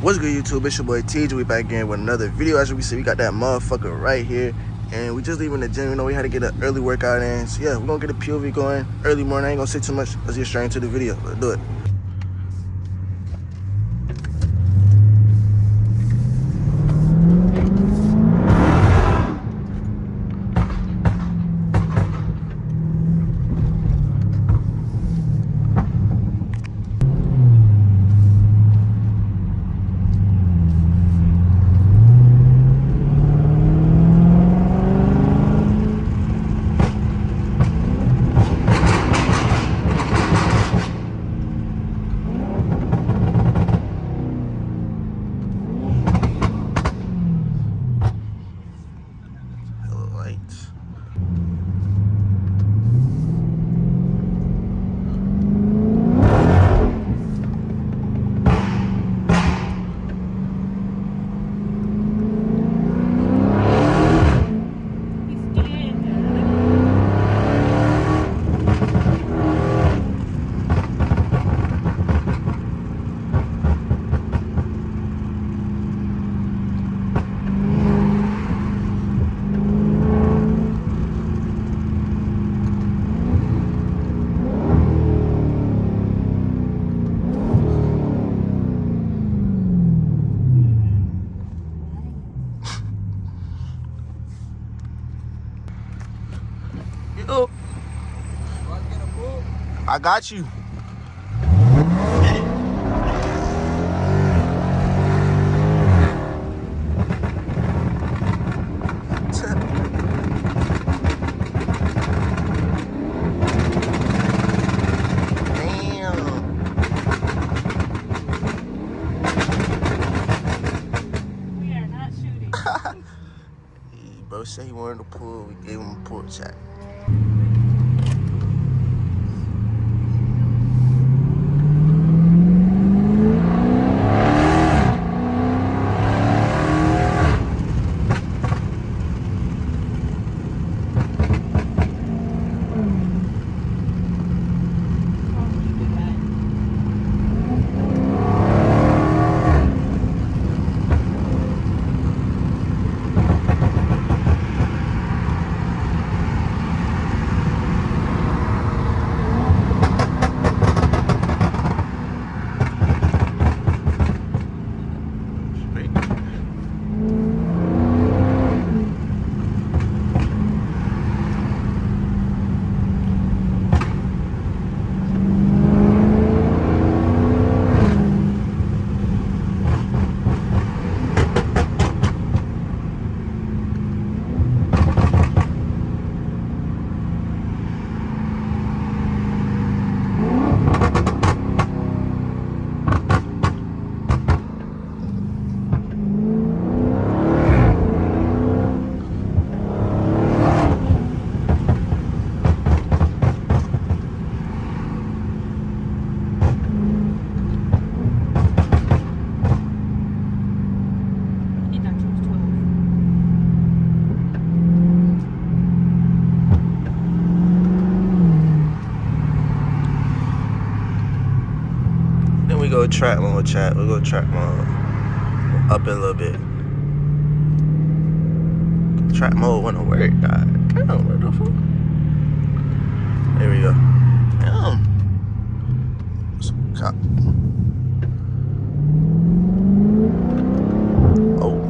What's good, YouTube? It's your boy TJ. We back again with another video. As we see, we got that motherfucker right here. And we just leaving the gym. You know, we had to get an early workout in. So yeah, we're gonna get a POV going early morning. I ain't gonna say too much. Let's get straight into the video. Let's do it. Yo, I got you. Bro said he wanted to pull. We gave him a pull check. We go track mode, chat. We go track mode. Up a little bit. Track mode wouldn't work, God. Damn, what the fuck? There we go. Damn. Some cop. Oh.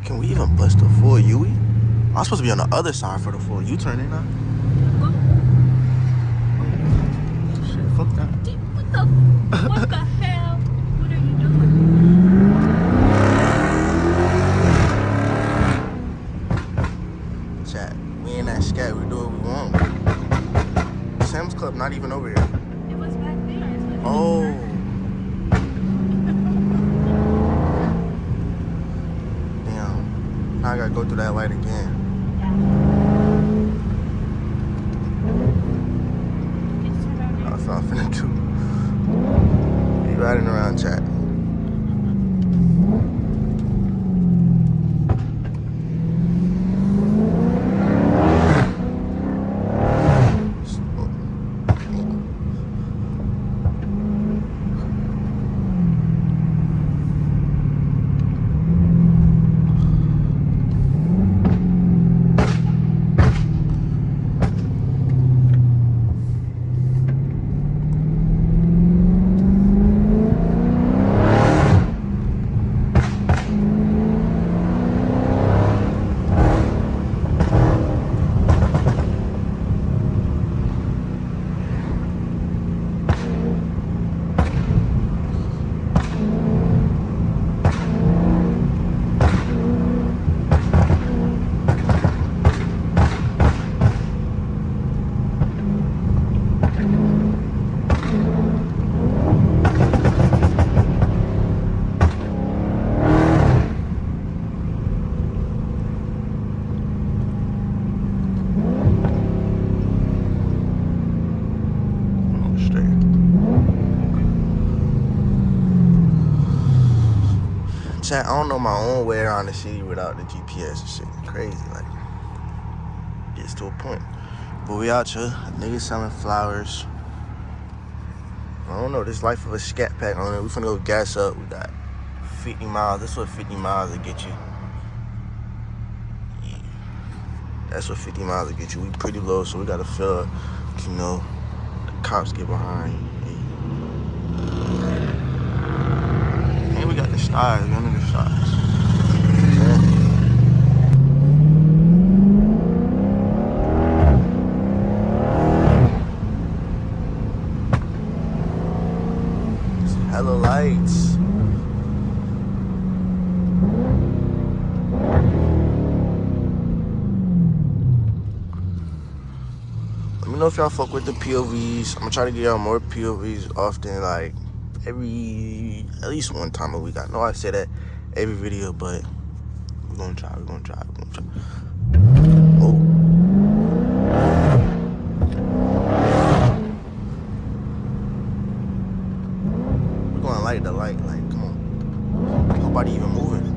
Can we even bust a full U-turn? I'm supposed to be on the other side for the full U-turn, ain't I? Shit. even over here? It was back there. Oh. Damn. Now I gotta go through that light again. That's what I'm finna do. Be riding around, chat. Chat, I don't know my own way around the city without the GPS and shit. Crazy, like, gets to a point. But we out here, niggas selling flowers. I don't know, this life of a scat pack on it. We finna go gas up. We got 50 miles. That's what 50 miles will get you. Yeah. That's what 50 miles will get you. We pretty low, so we gotta fill up, you know, the cops get behind you. We got the stars, one of the stars. It's hella lights. Let me know if y'all fuck with the POVs. I'm gonna try to get y'all more POVs often, like at least one time a week. I know I say that every video, but we're gonna try. Oh. We're gonna light the light, like, come on. Nobody even moving.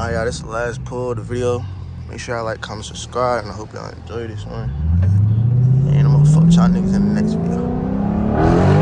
Alright, y'all, this is the last pull of the video. Make sure y'all like, comment, subscribe, and I hope y'all enjoy this one. And I'm gonna fuck y'all niggas in the next video.